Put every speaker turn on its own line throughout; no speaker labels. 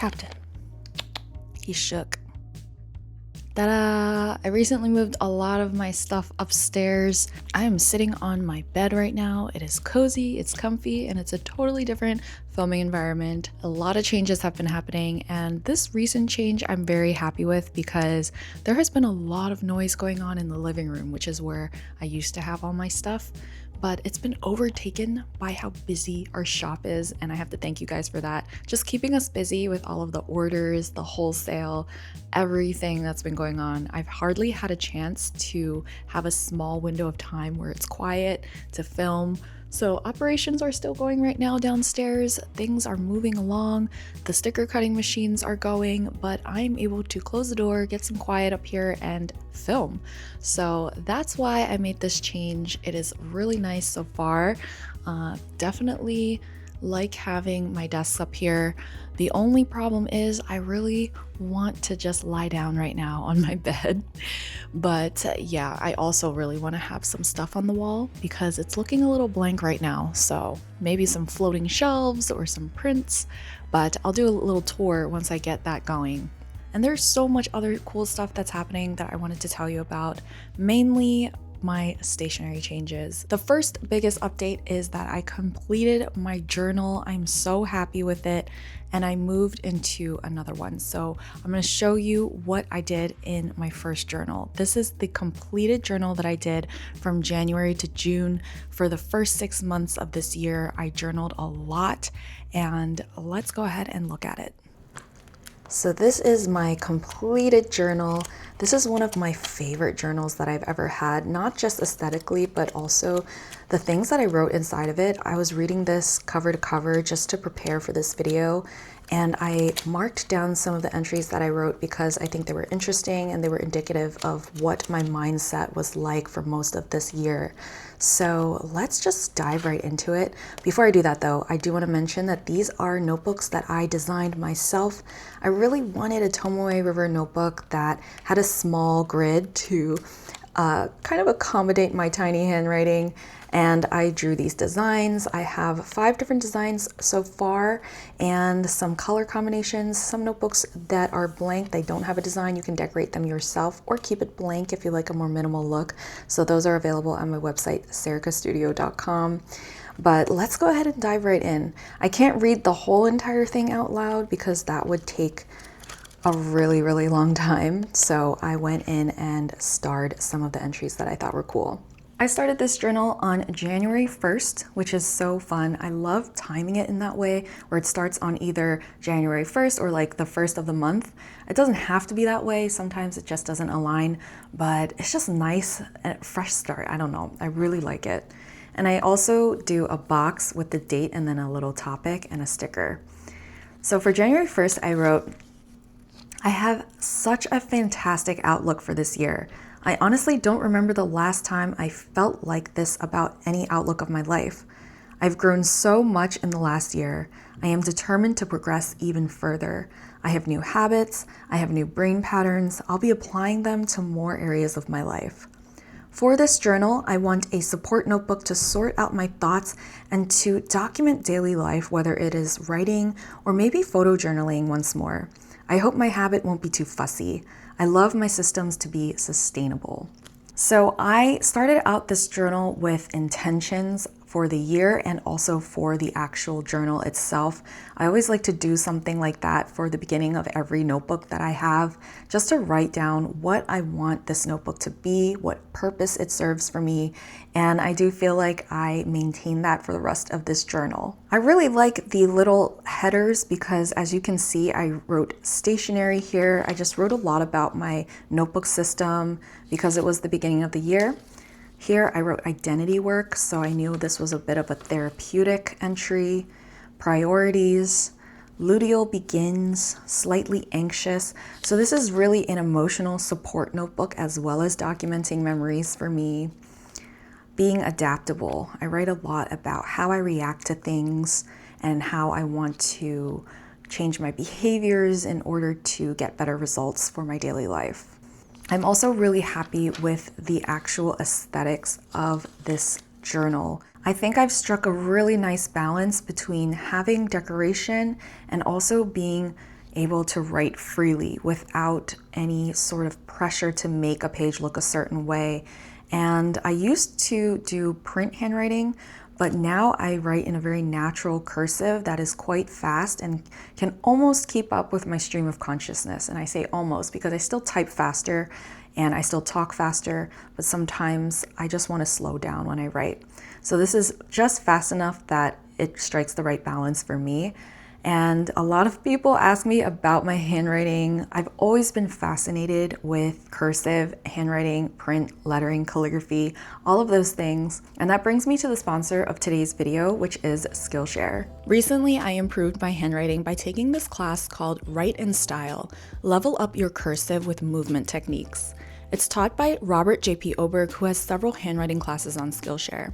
Captain. He shook. Ta-da! I recently moved a lot of my stuff upstairs. I am sitting on my bed right now. It is cozy, it's comfy, and it's a totally different filming environment. A lot of changes have been happening, and this recent change I'm very happy with because there has been a lot of noise going on in the living room, which is where I used to have all my stuff. But it's been overtaken by how busy our shop is, and I have to thank you guys for that. Just keeping us busy with all of the orders, the wholesale, everything that's been going on. I've hardly had a chance to have a small window of time where it's quiet to film. So operations are still going right now downstairs. Things are moving along. The sticker cutting machines are going, but I'm able to close the door, get some quiet up here and film. So that's why I made this change. It is really nice so far. Definitely like having my desks up here. The only problem is I really want to just lie down right now on my bed. But yeah, I also really want to have some stuff on the wall because it's looking a little blank right now. So maybe some floating shelves or some prints, but I'll do a little tour once I get that going. And there's so much other cool stuff that's happening that I wanted to tell you about, mainly my stationery changes. The first biggest update is that I completed my journal. I'm so happy with it, and I moved into another one. So I'm going to show you what I did in my first journal. This is the completed journal that I did from January to June. For the first 6 months of this year, I journaled a lot, and let's go ahead and look at it. So this is my completed journal. This is one of my favorite journals that I've ever had, not just aesthetically, but also the things that I wrote inside of it. I was reading this cover to cover just to prepare for this video, and I marked down some of the entries that I wrote because I think they were interesting and they were indicative of what my mindset was like for most of this year. So let's just dive right into it. Before I do that though, I do want to mention that these are notebooks that I designed myself. I really wanted a Tomoe River notebook that had a small grid to kind of accommodate my tiny handwriting, and I drew these designs. I have 5 different designs so far and some color combinations. Some notebooks that are blank, they don't have a design. You can decorate them yourself or keep it blank if you like a more minimal look. So those are available on my website, sericastudio.com. But let's go ahead and dive right in. I can't read the whole entire thing out loud because that would take a really, really long time. So I went in and starred some of the entries that I thought were cool. I started this journal on January 1st, which is so fun. I love timing it in that way where it starts on either January 1st or like the first of the month. It doesn't have to be that way. Sometimes it just doesn't align, but it's just nice and a fresh start. I don't know. I really like it. And I also do a box with the date and then a little topic and a sticker. So for January 1st, I wrote, I have such a fantastic outlook for this year. I honestly don't remember the last time I felt like this about any outlook of my life. I've grown so much in the last year. I am determined to progress even further. I have new habits. I have new brain patterns. I'll be applying them to more areas of my life. For this journal, I want a support notebook to sort out my thoughts and to document daily life, whether it is writing or maybe photojournaling once more. I hope my habit won't be too fussy. I love my systems to be sustainable. So I started out this journal with intentions for the year and also for the actual journal itself. I always like to do something like that for the beginning of every notebook that I have, just to write down what I want this notebook to be, what purpose it serves for me, and I do feel like I maintain that for the rest of this journal. I really like the little headers because, as you can see, I wrote stationery here. I just wrote a lot about my notebook system because it was the beginning of the year. Here I wrote identity work, so I knew this was a bit of a therapeutic entry. Priorities, luteal begins, slightly anxious. So this is really an emotional support notebook as well as documenting memories for me. Being adaptable. I write a lot about how I react to things and how I want to change my behaviors in order to get better results for my daily life. I'm also really happy with the actual aesthetics of this journal. I think I've struck a really nice balance between having decoration and also being able to write freely without any sort of pressure to make a page look a certain way. And I used to do print handwriting, but now I write in a very natural cursive that is quite fast and can almost keep up with my stream of consciousness. And I say almost because I still type faster and I still talk faster, but sometimes I just want to slow down when I write. So this is just fast enough that it strikes the right balance for me. And a lot of people ask me about my handwriting. I've always been fascinated with cursive, handwriting, print, lettering, calligraphy, all of those things. And that brings me to the sponsor of today's video, which is Skillshare. Recently, I improved my handwriting by taking this class called Write in Style, Level Up Your Cursive with Movement Techniques. It's taught by Robert J.P. Oberg, who has several handwriting classes on Skillshare.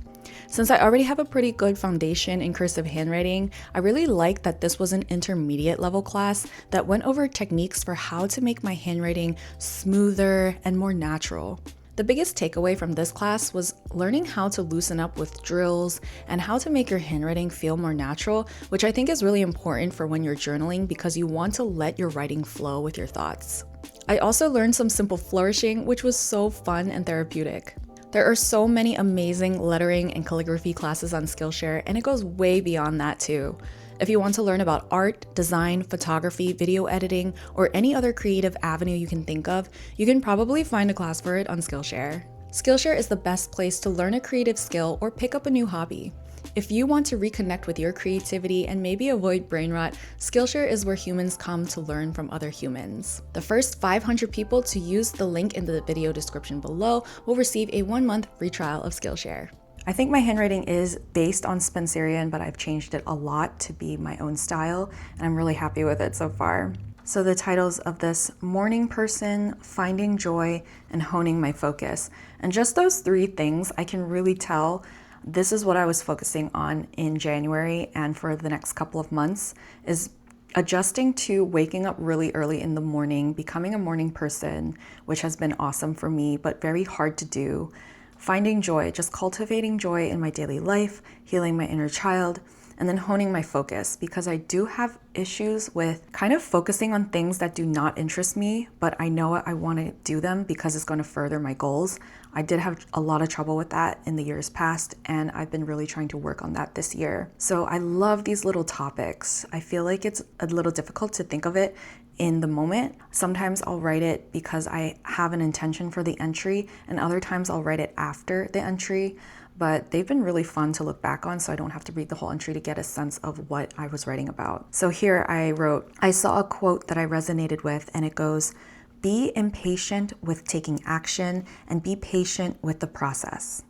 Since I already have a pretty good foundation in cursive handwriting, I really like that this was an intermediate level class that went over techniques for how to make my handwriting smoother and more natural. The biggest takeaway from this class was learning how to loosen up with drills and how to make your handwriting feel more natural, which I think is really important for when you're journaling because you want to let your writing flow with your thoughts. I also learned some simple flourishing, which was so fun and therapeutic. There are so many amazing lettering and calligraphy classes on Skillshare, and it goes way beyond that too. If you want to learn about art, design, photography, video editing, or any other creative avenue you can think of, you can probably find a class for it on Skillshare. Skillshare is the best place to learn a creative skill or pick up a new hobby. If you want to reconnect with your creativity and maybe avoid brain rot, Skillshare is where humans come to learn from other humans. The first 500 people to use the link in the video description below will receive a 1-month free trial of Skillshare. I think my handwriting is based on Spencerian, but I've changed it a lot to be my own style, and I'm really happy with it so far. So the titles of this: Morning Person, Finding Joy, and Honing My Focus. And just those 3 things, I can really tell this is what I was focusing on in January and for the next couple of months, is adjusting to waking up really early in the morning, becoming a morning person, which has been awesome for me, but very hard to do. Finding joy, just cultivating joy in my daily life, healing my inner child, and then honing my focus, because I do have issues with kind of focusing on things that do not interest me, but I know I want to do them because it's going to further my goals. I did have a lot of trouble with that in the years past, and I've been really trying to work on that this year. So I love these little topics. I feel like it's a little difficult to think of it in the moment. Sometimes I'll write it because I have an intention for the entry, and other times I'll write it after the entry. But they've been really fun to look back on, so I don't have to read the whole entry to get a sense of what I was writing about. So here I wrote, I saw a quote that I resonated with, and it goes, "Be impatient with taking action and be patient with the process."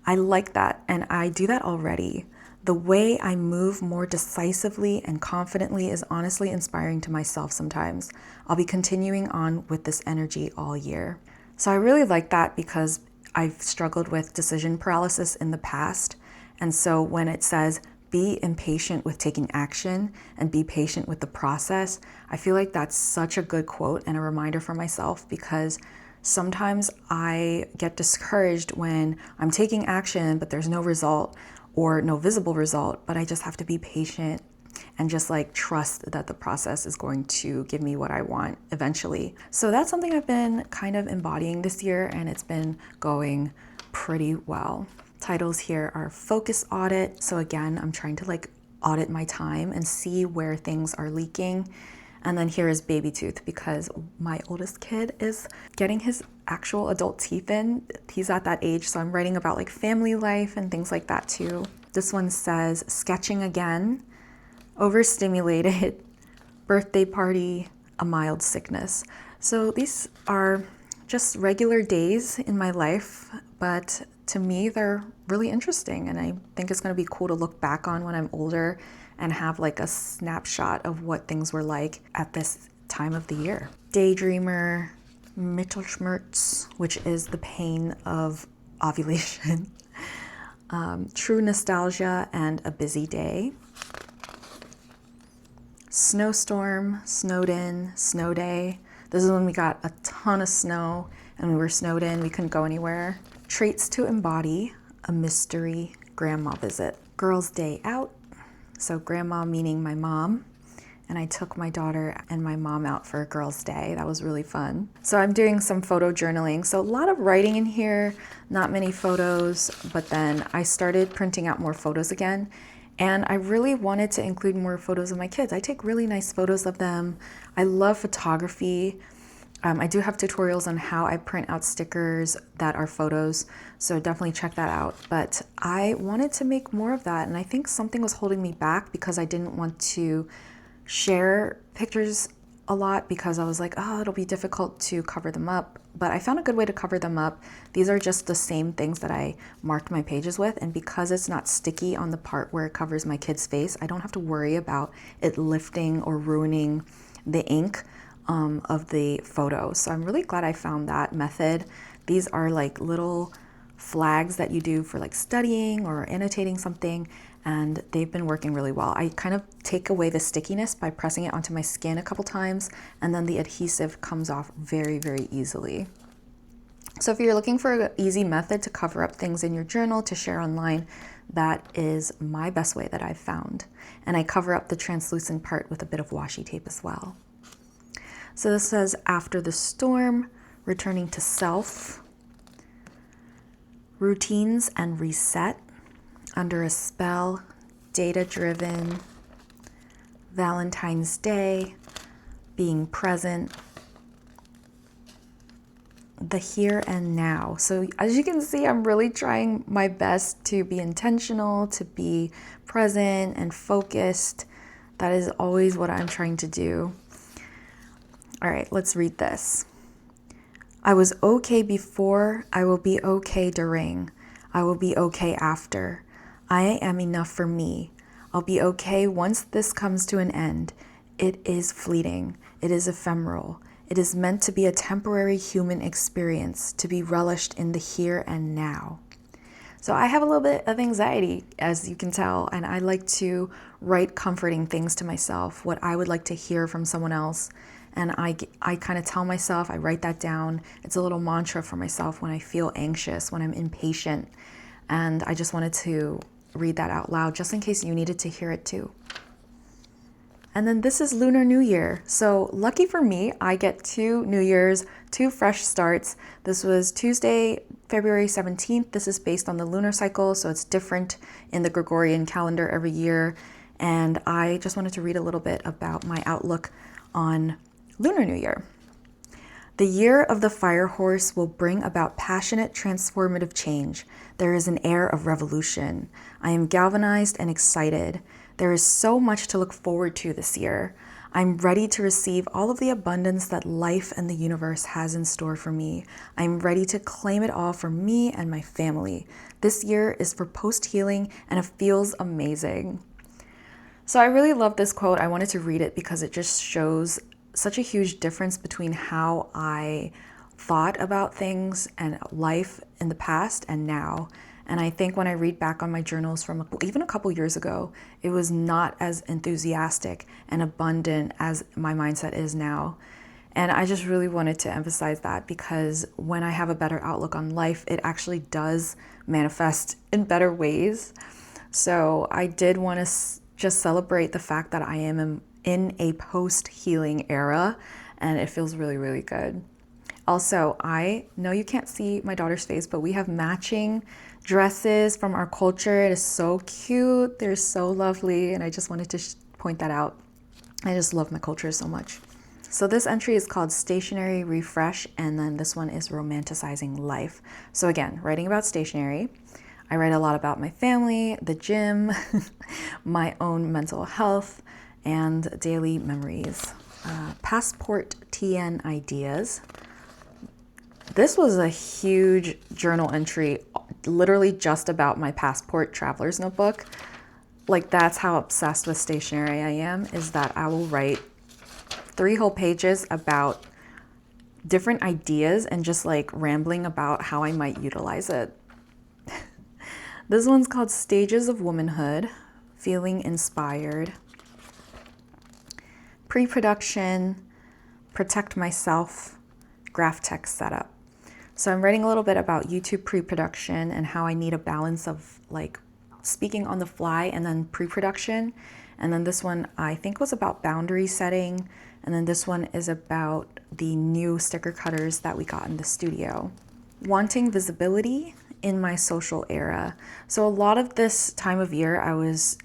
I like that, and I do that already. The way I move more decisively and confidently is honestly inspiring to myself sometimes. I'll be continuing on with this energy all year. So I really like that because I've struggled with decision paralysis in the past. And so when it says, be impatient with taking action and be patient with the process, I feel like that's such a good quote and a reminder for myself, because sometimes I get discouraged when I'm taking action, but there's no result or no visible result, but I just have to be patient and just like trust that the process is going to give me what I want eventually. So that's something I've been kind of embodying this year, and it's been going pretty well. Titles here are Focus Audit. So again, I'm trying to like audit my time and see where things are leaking. And then here is Baby Tooth, because my oldest kid is getting his actual adult teeth in. He's at that age, so I'm writing about like family life and things like that too. This one says Sketching Again, Overstimulated, Birthday Party, A Mild Sickness. So these are just regular days in my life, but to me, they're really interesting. And I think it's going to be cool to look back on when I'm older and have like a snapshot of what things were like at this time of the year. Daydreamer, Mittelschmerz, which is the pain of ovulation. True Nostalgia, and A Busy Day. Snowstorm, Snowed In, Snow Day. This is when we got a ton of snow and we were snowed in, we couldn't go anywhere. Traits to Embody, A Mystery, Grandma Visit. Girls' Day Out, so grandma meaning my mom, and I took my daughter and my mom out for a girls' day. That was really fun. So I'm doing some photo journaling. So a lot of writing in here, not many photos, but then I started printing out more photos again. And I really wanted to include more photos of my kids. I take really nice photos of them. I love photography. I do have tutorials on how I print out stickers that are photos, so definitely check that out. But I wanted to make more of that, and I think something was holding me back because I didn't want to share pictures a lot because I was like, oh, it'll be difficult to cover them up. But I found a good way to cover them up. These are just the same things that I marked my pages with, and because it's not sticky on the part where it covers my kid's face, I don't have to worry about it lifting or ruining the ink of the photo. So I'm really glad I found that method. These are like little flags that you do for like studying or annotating something, and they've been working really well. I kind of take away the stickiness by pressing it onto my skin a couple times, and then the adhesive comes off very, very easily. So if you're looking for an easy method to cover up things in your journal to share online, that is my best way that I've found. And I cover up the translucent part with a bit of washi tape as well. So this says, after the storm, returning to self, routines and reset, under a spell, data-driven, Valentine's Day, being present, the here and now. So as you can see, I'm really trying my best to be intentional, to be present and focused. That is always what I'm trying to do. All right, let's read this. I was okay before, I will be okay during, I will be okay after. I am enough for me. I'll be okay once this comes to an end. It is fleeting. It is ephemeral. It is meant to be a temporary human experience, to be relished in the here and now. So I have a little bit of anxiety, as you can tell, and I like to write comforting things to myself, what I would like to hear from someone else. And I kind of tell myself, I write that down. It's a little mantra for myself when I feel anxious, when I'm impatient. And I just wanted to read that out loud just in case you needed to hear it too. And then this is Lunar New Year. So lucky for me, I get 2 New Year's, 2 fresh starts. This was Tuesday, February 17th. This is based on the lunar cycle, so it's different in the Gregorian calendar every year. And I just wanted to read a little bit about my outlook on Lunar New Year. The year of the fire horse will bring about passionate, transformative change. There is an air of revolution. I am galvanized and excited. There is so much to look forward to this year. I'm ready to receive all of the abundance that life and the universe has in store for me. I'm ready to claim it all for me and my family. This year is for post-healing, and it feels amazing. So I really love this quote. I wanted to read it because it just shows such a huge difference between how I thought about things and life in the past and now. And I think when I read back on my journals from even a couple years ago, it was not as enthusiastic and abundant as my mindset is now. And I just really wanted to emphasize that because when I have a better outlook on life, it actually does manifest in better ways. So I did want to just celebrate the fact that I am in a post-healing era, and it feels really, really good. Also, I know you can't see my daughter's face, but we have matching dresses from our culture. It is so cute. They're so lovely, and I just wanted to point that out. I just love my culture so much. So this entry is called Stationery Refresh, and then this one is Romanticizing Life. So again, writing about stationery. I write a lot about my family, the gym, my own mental health, and daily memories. Passport TN ideas. This was a huge journal entry, literally just about my passport traveler's notebook. Like, that's how obsessed with stationery I am, is that I will write 3 whole pages about different ideas and just like rambling about how I might utilize it. This one's called Stages of Womanhood, Feeling Inspired. Pre-production, Protect Myself, Graph Text Setup. So I'm writing a little bit about YouTube pre-production and how I need a balance of like speaking on the fly and then pre-production. And then this one I think was about boundary setting. And then this one is about the new sticker cutters that we got in the studio. Wanting visibility in my social era. So a lot of this time of year, I was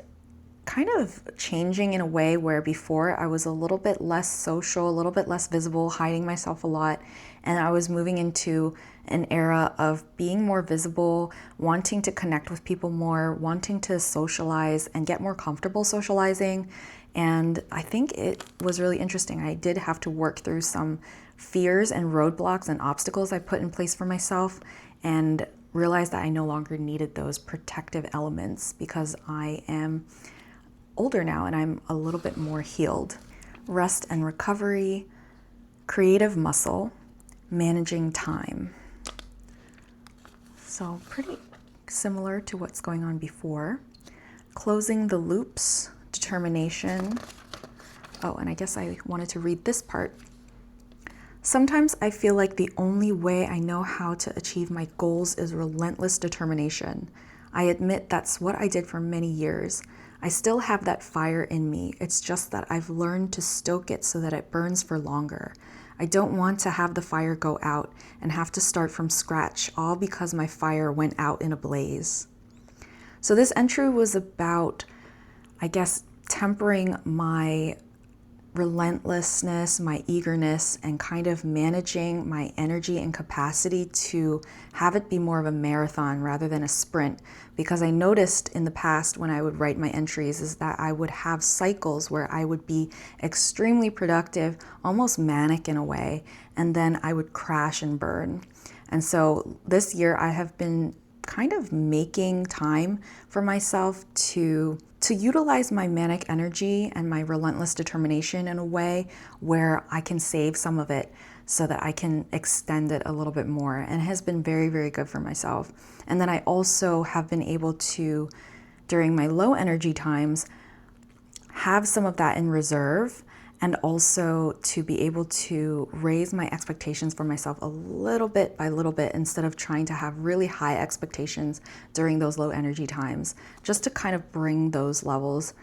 kind of changing in a way where before I was a little bit less social, a little bit less visible, hiding myself a lot. And I was moving into an era of being more visible, wanting to connect with people more, wanting to socialize and get more comfortable socializing. And I think it was really interesting. I did have to work through some fears and roadblocks and obstacles I put in place for myself, and realized that I no longer needed those protective elements because I am older now and I'm a little bit more healed. Rest and recovery, creative muscle, managing time. So pretty similar to what's going on before. Closing the loops, determination. Oh, and I guess I wanted to read this part. Sometimes I feel like the only way I know how to achieve my goals is relentless determination. I admit that's what I did for many years. I still have that fire in me. It's just that I've learned to stoke it so that it burns for longer. I don't want to have the fire go out and have to start from scratch, all because my fire went out in a blaze. So this entry was about, I guess, tempering my relentlessness, my eagerness, and kind of managing my energy and capacity to have it be more of a marathon rather than a sprint. Because I noticed in the past when I would write my entries is that I would have cycles where I would be extremely productive, almost manic in a way, and then I would crash and burn. And so this year I have been kind of making time for myself to utilize my manic energy and my relentless determination in a way where I can save some of it so that I can extend it a little bit more, and it has been very, very good for myself. And then I also have been able to, during my low energy times, have some of that in reserve, and also to be able to raise my expectations for myself a little bit by little bit instead of trying to have really high expectations during those low energy times, just to kind of bring those levels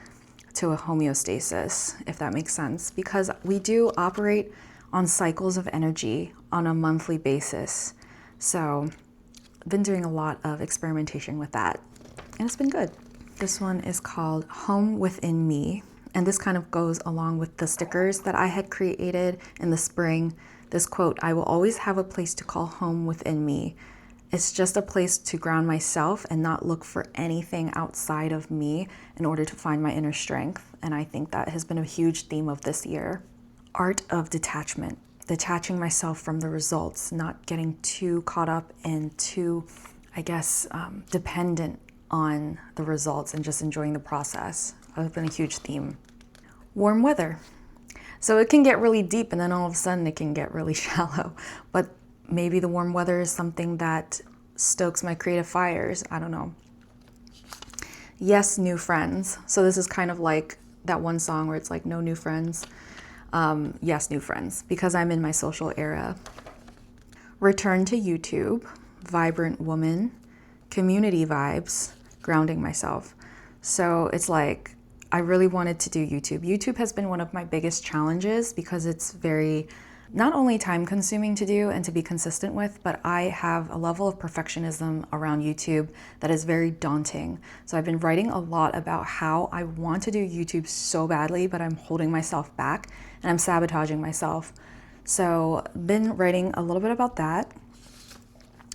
to a homeostasis, if that makes sense, because we do operate on cycles of energy on a monthly basis. So I've been doing a lot of experimentation with that, and it's been good. This one is called Home Within Me. And this kind of goes along with the stickers that I had created in the spring. This quote, "I will always have a place to call home within me. It's just a place to ground myself and not look for anything outside of me in order to find my inner strength." And I think that has been a huge theme of this year. Art of detachment, detaching myself from the results, not getting too caught up and too, I guess, dependent on the results and just enjoying the process. That's been a huge theme. Warm weather. So it can get really deep and then all of a sudden it can get really shallow. But maybe the warm weather is something that stokes my creative fires. I don't know. Yes, new friends. So this is kind of like that one song where it's like, no new friends. Yes, new friends, because I'm in my social era. Return to YouTube. Vibrant woman. Community vibes. Grounding myself. So it's like, I really wanted to do YouTube. YouTube has been one of my biggest challenges because it's very, not only time consuming to do and to be consistent with, but I have a level of perfectionism around YouTube that is very daunting. So I've been writing a lot about how I want to do YouTube so badly, but I'm holding myself back and I'm sabotaging myself. So been writing a little bit about that.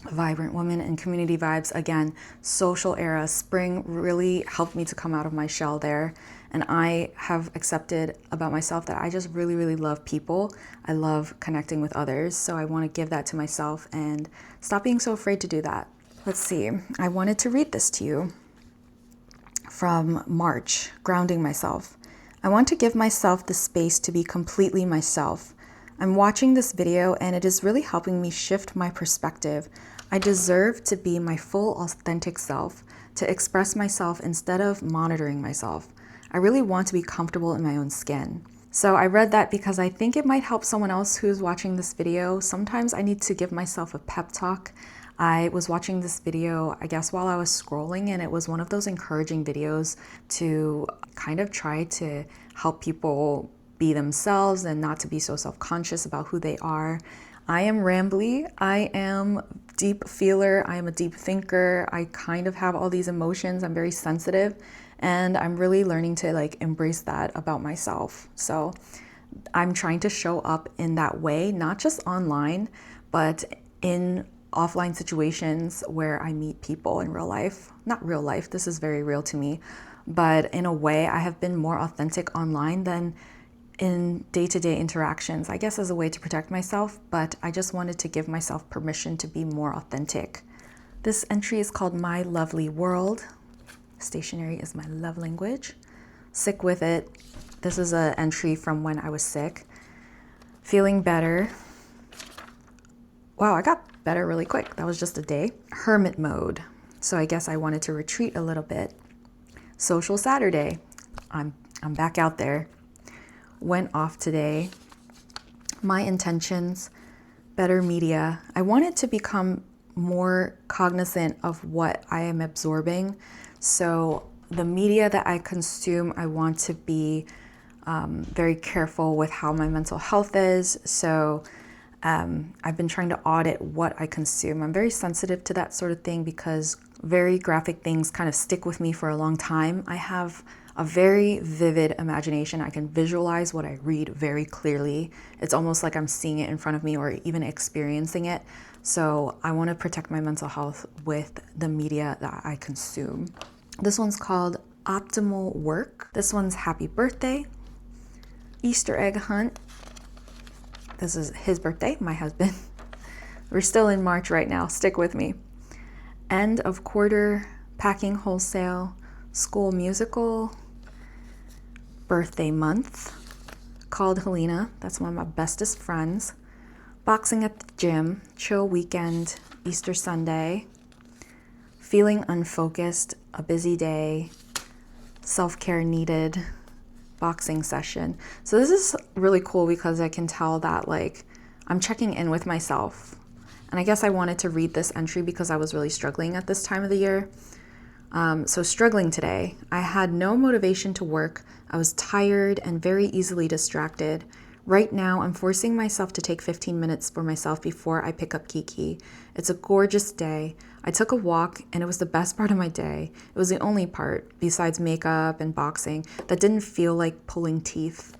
Vibrant woman and community vibes. Again, social era. Spring really helped me to come out of my shell there. And I have accepted about myself that I just really, really love people. I love connecting with others. So I want to give that to myself and stop being so afraid to do that. Let's see. I wanted to read this to you from March, grounding myself. I want to give myself the space to be completely myself. I'm watching this video and it is really helping me shift my perspective. I deserve to be my full authentic self, to express myself instead of monitoring myself. I really want to be comfortable in my own skin. So I read that because I think it might help someone else who's watching this video. Sometimes I need to give myself a pep talk. I was watching this video, I guess, while I was scrolling, and it was one of those encouraging videos to kind of try to help people be themselves and not to be so self-conscious about who they are. I am rambly, I am deep feeler, I am a deep thinker, I kind of have all these emotions, I'm very sensitive, and I'm really learning to like embrace that about myself. So I'm trying to show up in that way, not just online, but in offline situations where I meet people in real life. Not real life, this is very real to me, but in a way I have been more authentic online than in day-to-day interactions, I guess as a way to protect myself, but I just wanted to give myself permission to be more authentic. This entry is called My Lovely World. Stationery is my love language. Sick with it. This is an entry from when I was sick. Feeling better. Wow, I got better really quick. That was just a day. Hermit mode. So I guess I wanted to retreat a little bit. Social Saturday. I'm back out there. Went off today. My intentions, better media. I wanted to become more cognizant of what I am absorbing. So the media that I consume, I want to be very careful with how my mental health is. So I've been trying to audit what I consume. I'm very sensitive to that sort of thing because very graphic things kind of stick with me for a long time. I have a very vivid imagination. I can visualize what I read very clearly. It's almost like I'm seeing it in front of me or even experiencing it. So I want to protect my mental health with the media that I consume. This one's called Optimal Work. This one's Happy Birthday. Easter egg hunt. This is his birthday, my husband. We're still in March right now. Stick with me. End of quarter, packing wholesale, school musical, birthday month, called Helena. That's one of my bestest friends. Boxing at the gym, chill weekend, Easter Sunday, feeling unfocused, a busy day, self-care needed, boxing session. So this is really cool because I can tell that like I'm checking in with myself. And I guess I wanted to read this entry because I was really struggling at this time of the year. So struggling today, I had no motivation to work. I was tired and very easily distracted. Right now, I'm forcing myself to take 15 minutes for myself before I pick up Kiki. It's a gorgeous day. I took a walk and it was the best part of my day. It was the only part, besides makeup and boxing, that didn't feel like pulling teeth.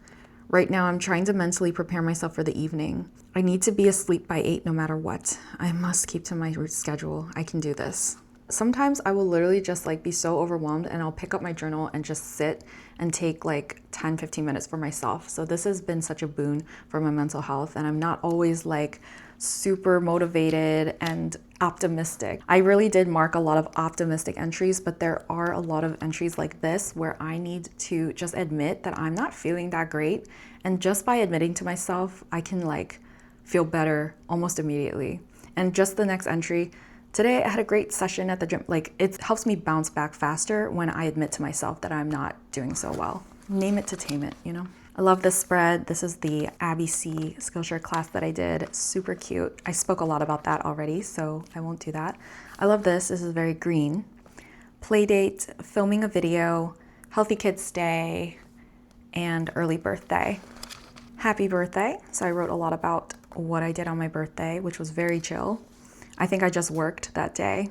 Right now, I'm trying to mentally prepare myself for the evening. I need to be asleep by 8 no matter what. I must keep to my schedule. I can do this. Sometimes I will literally just like be so overwhelmed and I'll pick up my journal and just sit and take like 10-15 minutes for myself. So this has been such a boon for my mental health, and I'm not always like super motivated and optimistic. I really did mark a lot of optimistic entries, but there are a lot of entries like this where I need to just admit that I'm not feeling that great. And just by admitting to myself, I can like feel better almost immediately. And just the next entry, today I had a great session at the gym. Like it helps me bounce back faster when I admit to myself that I'm not doing so well. Name it to tame it, you know? I love this spread. This is the Abby C Skillshare class that I did. Super cute. I spoke a lot about that already, so I won't do that. I love this. This is very green. Playdate, filming a video, healthy kids day, and early birthday. Happy birthday. So I wrote a lot about what I did on my birthday, which was very chill. I think I just worked that day.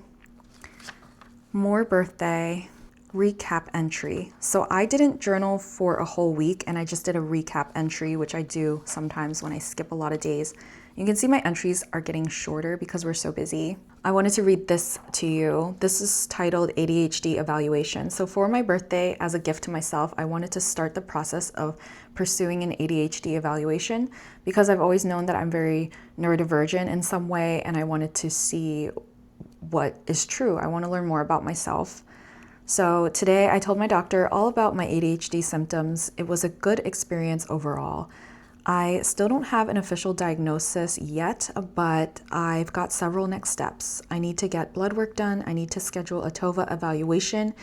More birthday, recap entry. So I didn't journal for a whole week and I just did a recap entry, which I do sometimes when I skip a lot of days. You can see my entries are getting shorter because we're so busy. I wanted to read this to you. This is titled ADHD Evaluation. So for my birthday, as a gift to myself, I wanted to start the process of pursuing an ADHD evaluation because I've always known that I'm very neurodivergent in some way, and I wanted to see what is true. I want to learn more about myself. So today I told my doctor all about my ADHD symptoms. It was a good experience overall. I still don't have an official diagnosis yet, but I've got several next steps. I need to get blood work done. I need to schedule a TOVA evaluation.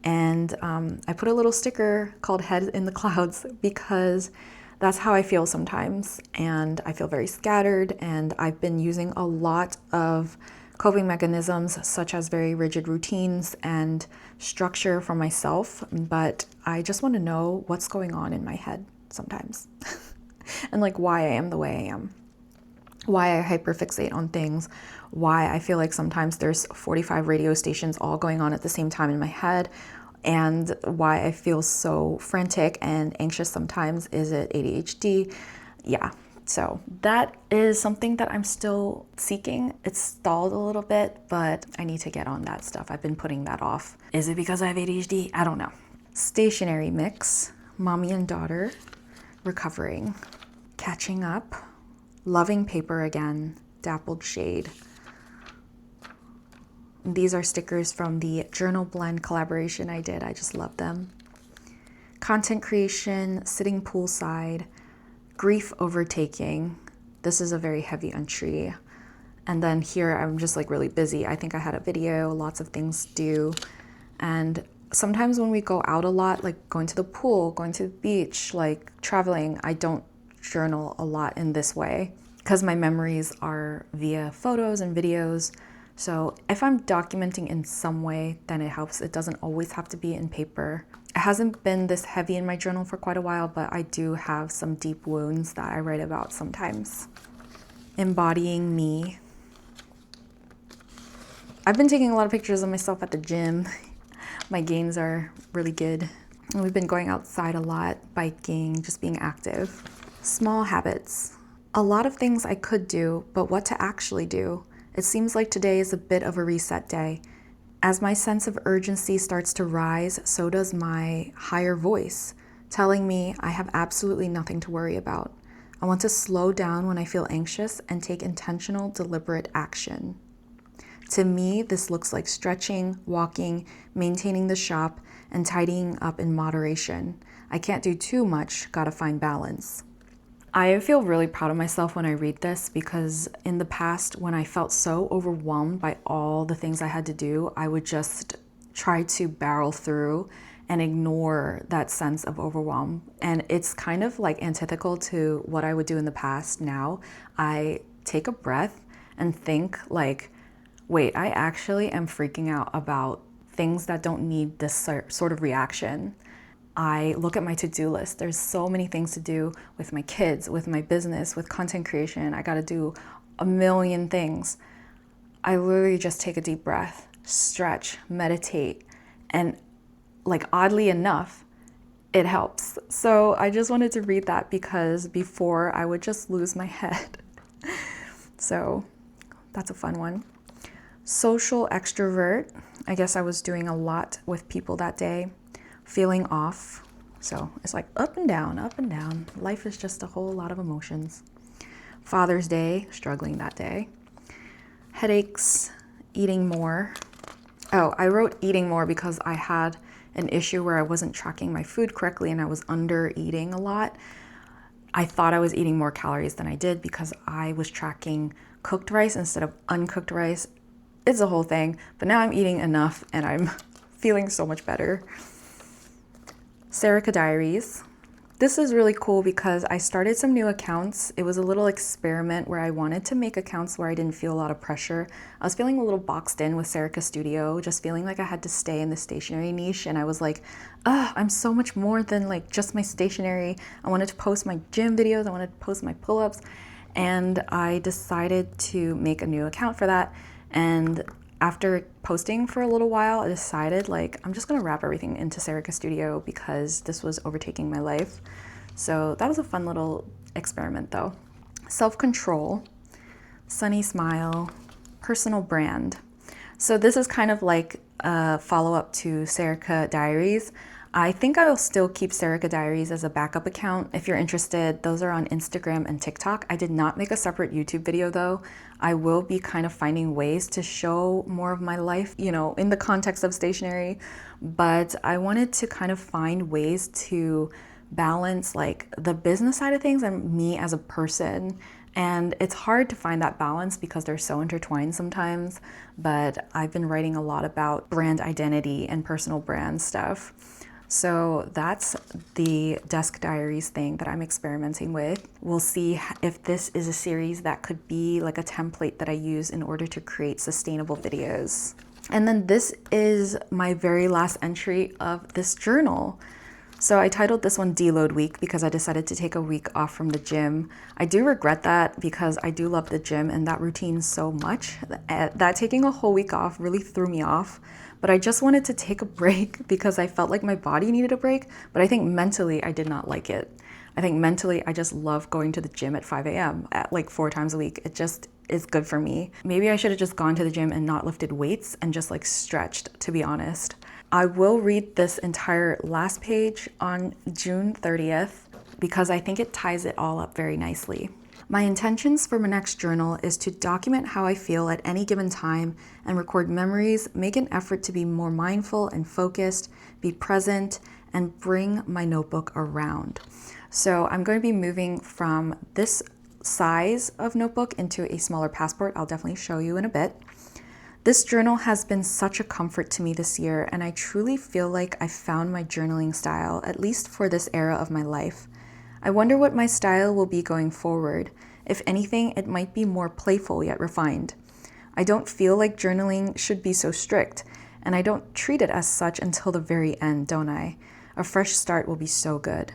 And I put a little sticker called Head in the Clouds because that's how I feel sometimes. And I feel very scattered, and I've been using a lot of coping mechanisms such as very rigid routines and structure for myself, but I just want to know what's going on in my head sometimes and like why I am the way I am, why I hyperfixate on things, why I feel like sometimes there's 45 radio stations all going on at the same time in my head, and why I feel so frantic and anxious sometimes. Is it ADHD? Yeah. So that is something that I'm still seeking. It's stalled a little bit, but I need to get on that stuff. I've been putting that off. Is it because I have ADHD? I don't know. Stationery mix, mommy and daughter, recovering, catching up, loving paper again, dappled shade. These are stickers from the journal blend collaboration I did. I just love them. Content creation, sitting poolside, grief overtaking. This is a very heavy entry. And then here I'm just like really busy. I think I had a video, lots of things to do. And sometimes when we go out a lot, like going to the pool, going to the beach, like traveling, I don't journal a lot in this way because my memories are via photos and videos. So if I'm documenting in some way, then it helps. It doesn't always have to be in paper. It hasn't been this heavy in my journal for quite a while, but I do have some deep wounds that I write about sometimes. Embodying me. I've been taking a lot of pictures of myself at the gym. My gains are really good. And we've been going outside a lot, biking, just being active. Small habits. A lot of things I could do, but what to actually do? It seems like today is a bit of a reset day. As my sense of urgency starts to rise, so does my higher voice, telling me I have absolutely nothing to worry about. I want to slow down when I feel anxious and take intentional, deliberate action. To me, this looks like stretching, walking, maintaining the shop, and tidying up in moderation. I can't do too much, gotta find balance. I feel really proud of myself when I read this because in the past, when I felt so overwhelmed by all the things I had to do, I would just try to barrel through and ignore that sense of overwhelm. And it's kind of like antithetical to what I would do in the past now. I take a breath and think like, wait, I actually am freaking out about things that don't need this sort of reaction. I look at my to-do list. There's so many things to do with my kids, with my business, with content creation. I gotta do a million things. I literally just take a deep breath, stretch, meditate, and like oddly enough, it helps. So I just wanted to read that because before I would just lose my head. So that's a fun one. Social extrovert. I guess I was doing a lot with people that day. Feeling off. So it's like up and down, up and down. Life is just a whole lot of emotions. Father's Day, struggling that day. Headaches, eating more. Oh, I wrote eating more because I had an issue where I wasn't tracking my food correctly and I was under eating a lot. I thought I was eating more calories than I did because I was tracking cooked rice instead of uncooked rice. It's a whole thing, but now I'm eating enough and I'm feeling so much better. Serica Diaries. This is really cool because I started some new accounts. It was a little experiment where I wanted to make accounts where I didn't feel a lot of pressure. I was feeling a little boxed in with Serica Studio, just feeling like I had to stay in the stationery niche. And I was like, I'm so much more than like just my stationery. I wanted to post my gym videos. I wanted to post my pull-ups. And I decided to make a new account for that. And after posting for a little while, I decided like I'm just gonna wrap everything into Serica Studio because this was overtaking my life. So that was a fun little experiment though. Self-control, sunny smile, personal brand. So this is kind of like a follow-up to Serica Diaries. I think I will still keep Serica Diaries as a backup account. If you're interested, those are on Instagram and TikTok. I did not make a separate YouTube video though. I will be kind of finding ways to show more of my life, you know, in the context of stationery, but I wanted to kind of find ways to balance like the business side of things and me as a person. And it's hard to find that balance because they're so intertwined sometimes, but I've been writing a lot about brand identity and personal brand stuff. So that's the desk diaries thing that I'm experimenting with. We'll see if this is a series that could be like a template that I use in order to create sustainable videos. And then this is my very last entry of this journal. So I titled this one Deload Week because I decided to take a week off from the gym. I do regret that because I do love the gym and that routine so much that taking a whole week off really threw me off. But I just wanted to take a break because I felt like my body needed a break, but I think mentally I did not like it. I think mentally I just love going to the gym at 5 a.m. at like 4 times a week. It just is good for me. Maybe I should have just gone to the gym and not lifted weights and just like stretched, to be honest. I will read this entire last page on June 30th because I think it ties it all up very nicely. My intentions for my next journal is to document how I feel at any given time and record memories, make an effort to be more mindful and focused, be present, and bring my notebook around. So I'm going to be moving from this size of notebook into a smaller passport. I'll definitely show you in a bit. This journal has been such a comfort to me this year, and I truly feel like I found my journaling style, at least for this era of my life. I wonder what my style will be going forward. If anything, it might be more playful yet refined. I don't feel like journaling should be so strict, and I don't treat it as such until the very end, don't I? A fresh start will be so good.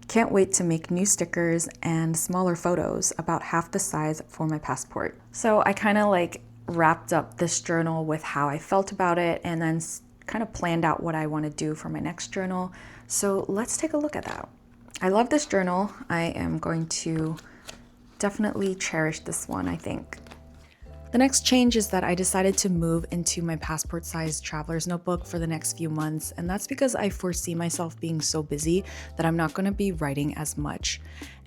Can't wait to make new stickers and smaller photos, about half the size for my passport. So I kind of like wrapped up this journal with how I felt about it and then kind of planned out what I want to do for my next journal. So let's take a look at that. I love this journal. I am going to definitely cherish this one, I think. The next change is that I decided to move into my passport-sized traveler's notebook for the next few months, and that's because I foresee myself being so busy that I'm not going to be writing as much.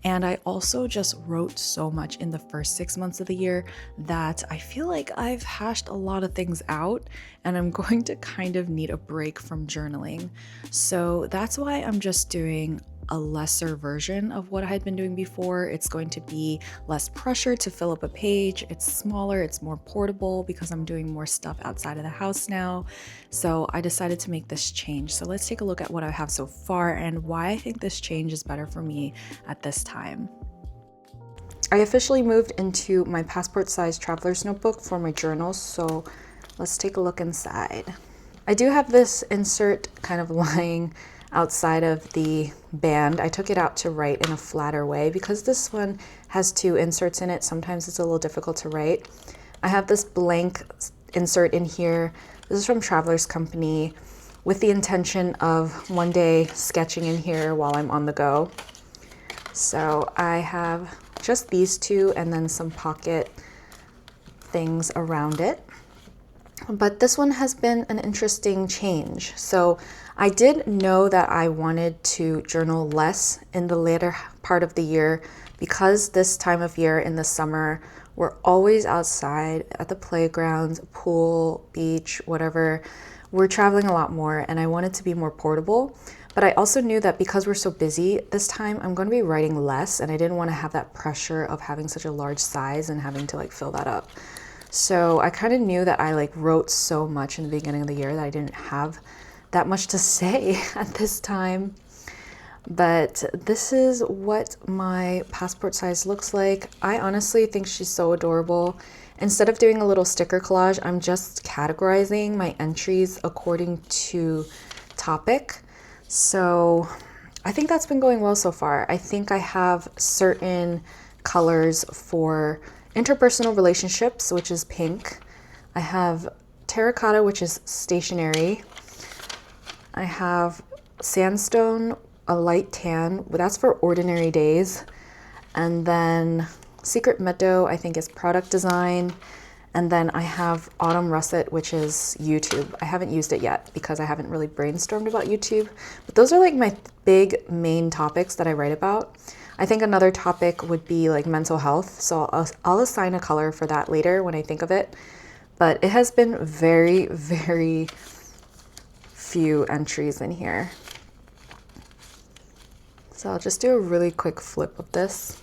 And I also just wrote so much in the first 6 months of the year that I feel like I've hashed a lot of things out and I'm going to kind of need a break from journaling. So that's why I'm just doing a lesser version of what I had been doing before. It's going to be less pressure to fill up a page. It's smaller, it's more portable because I'm doing more stuff outside of the house now. So I decided to make this change. So let's take a look at what I have so far and why I think this change is better for me at this time. I officially moved into my passport-sized traveler's notebook for my journals, so let's take a look inside. I do have this insert kind of lying outside of the band. I took it out to write in a flatter way because this one has 2 inserts in it. Sometimes it's a little difficult to write. I have this blank insert in here. This is from Traveler's Company with the intention of one day sketching in here while I'm on the go. So I have just these 2 and then some pocket things around it. But this one has been an interesting change. So I did know that I wanted to journal less in the later part of the year because this time of year in the summer, we're always outside at the playgrounds, pool, beach, whatever. We're traveling a lot more and I wanted to be more portable. But I also knew that because we're so busy this time, I'm going to be writing less and I didn't want to have that pressure of having such a large size and having to like fill that up. So I kind of knew that I like wrote so much in the beginning of the year that I didn't have that much to say at this time. But this is what my passport size looks like. I honestly think she's so adorable. Instead of doing a little sticker collage, I'm just categorizing my entries according to topic. So I think that's been going well so far. I think I have certain colors for interpersonal relationships, which is pink. I have terracotta, which is stationery. I have sandstone, a light tan, that's for ordinary days. And then secret meadow, I think is product design. And then I have autumn russet, which is YouTube. I haven't used it yet because I haven't really brainstormed about YouTube. But those are like my big main topics that I write about. I think another topic would be like mental health. So I'll assign a color for that later when I think of it. But it has been very, very few entries in here. So I'll just do a really quick flip of this.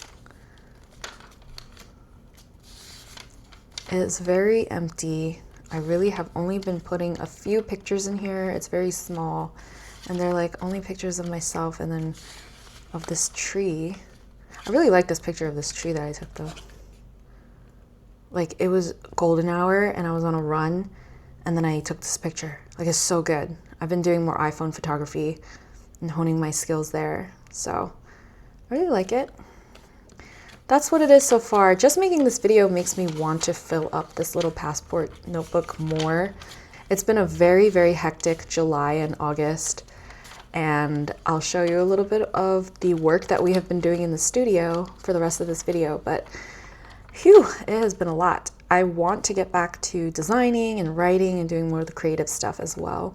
It's very empty. I really have only been putting a few pictures in here. It's very small. And they're like only pictures of myself and then of this tree. I really like this picture of this tree that I took though. Like it was golden hour and I was on a run and then I took this picture. Like it's so good. I've been doing more iPhone photography and honing my skills there. So I really like it. That's what it is so far. Just making this video makes me want to fill up this little passport notebook more. It's been a very, very hectic July and August, and I'll show you a little bit of the work that we have been doing in the studio for the rest of this video, but phew, it has been a lot. I want to get back to designing and writing and doing more of the creative stuff as well.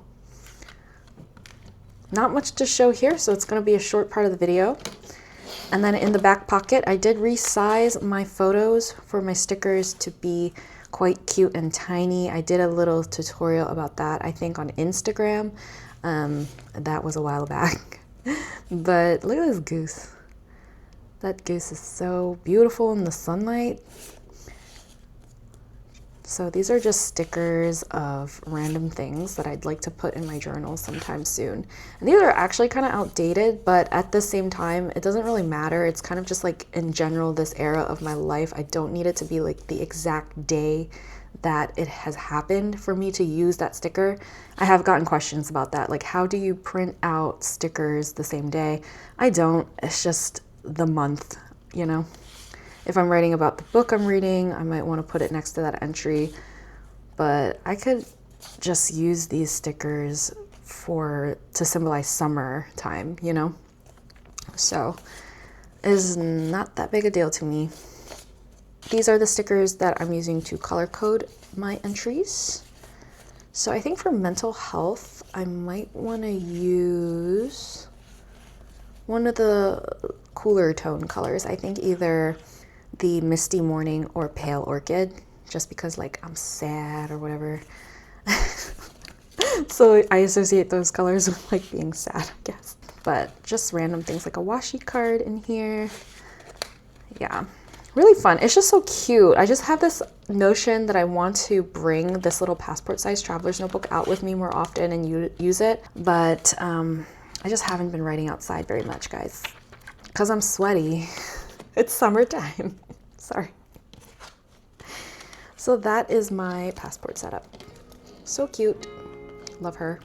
Not much to show here, so it's going to be a short part of the video. And then in the back pocket, I did resize my photos for my stickers to be quite cute and tiny. I did a little tutorial about that, I think on Instagram. That was a while back. But look at this goose. That goose is so beautiful in the sunlight. So these are just stickers of random things that I'd like to put in my journal sometime soon. And these are actually kind of outdated, but at the same time, it doesn't really matter. It's kind of just like in general, this era of my life, I don't need it to be like the exact day that it has happened for me to use that sticker. I have gotten questions about that. Like, how do you print out stickers the same day? I don't. It's just the month, you know? If I'm writing about the book I'm reading, I might want to put it next to that entry, but I could just use these stickers to symbolize summertime, you know? So it's not that big a deal to me. These are the stickers that I'm using to color code my entries. So I think for mental health, I might want to use one of the cooler tone colors. I think either the Misty Morning or Pale Orchid, just because like I'm sad or whatever. So I associate those colors with like being sad, I guess. But just random things like a washi card in here. Yeah, really fun. It's just so cute. I just have this notion that I want to bring this little passport size traveler's notebook out with me more often and use it. But I just haven't been writing outside very much, guys, because I'm sweaty. It's summertime. Sorry. So that is my passport setup. So cute. Love her.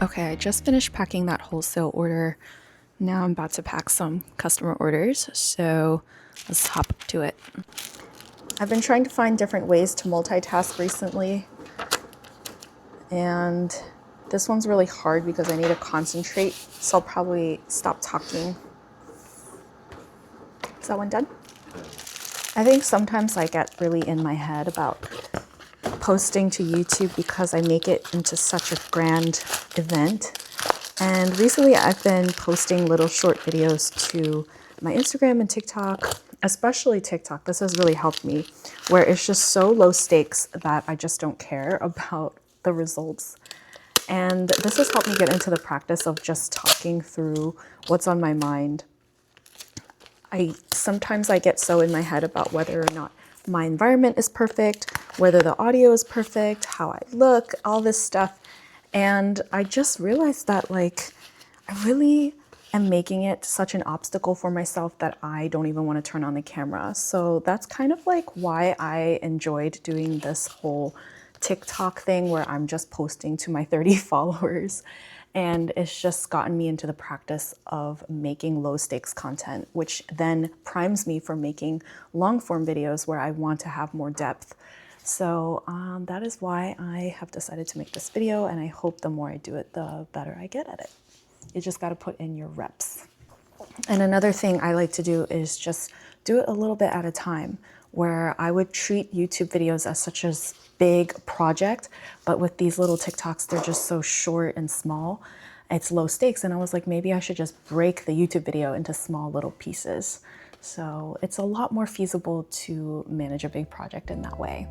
Okay, I just finished packing that wholesale order. Now I'm about to pack some customer orders, so let's hop to it. I've been trying to find different ways to multitask recently, and this one's really hard because I need to concentrate, so I'll probably stop talking. Is that one done? I think sometimes I get really in my head about posting to YouTube because I make it into such a grand event. And recently I've been posting little short videos to my Instagram and TikTok, especially TikTok. This has really helped me, where it's just so low stakes that I just don't care about the results. And this has helped me get into the practice of just talking through what's on my mind. Sometimes I get so in my head about whether or not my environment is perfect, whether the audio is perfect, how I look, all this stuff. And I just realized that like I really am making it such an obstacle for myself that I don't even want to turn on the camera. So that's kind of like why I enjoyed doing this whole TikTok thing where I'm just posting to my 30 followers. And it's just gotten me into the practice of making low stakes content, which then primes me for making long form videos where I want to have more depth. So that is why I have decided to make this video, and I hope the more I do it, the better I get at it. You just got to put in your reps. And another thing I like to do is just do it a little bit at a time, where I would treat YouTube videos as such a big project, but with these little TikToks, they're just so short and small. It's low stakes. And I was like, maybe I should just break the YouTube video into small little pieces. So it's a lot more feasible to manage a big project in that way.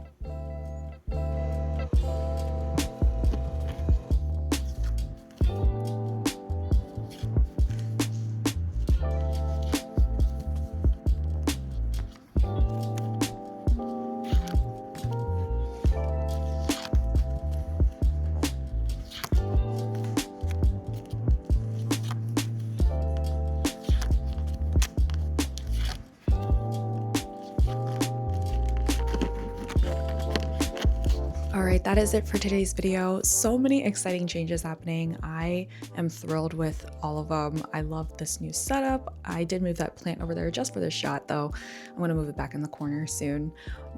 All right, that is it for today's video. So many exciting changes happening. I am thrilled with all of them. I love this new setup. I did move that plant over there just for this shot though. I'm gonna move it back in the corner soon.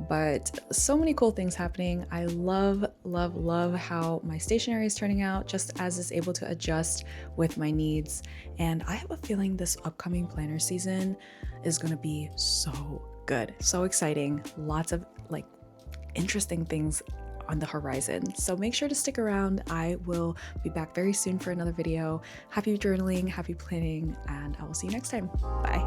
But so many cool things happening. I love, love, love how my stationery is turning out, just as it's able to adjust with my needs. And I have a feeling this upcoming planner season is gonna be so good, so exciting. Lots of like interesting things on the horizon. So make sure to stick around. I will be back very soon for another video. Happy journaling, happy planning, and I will see you next time. Bye.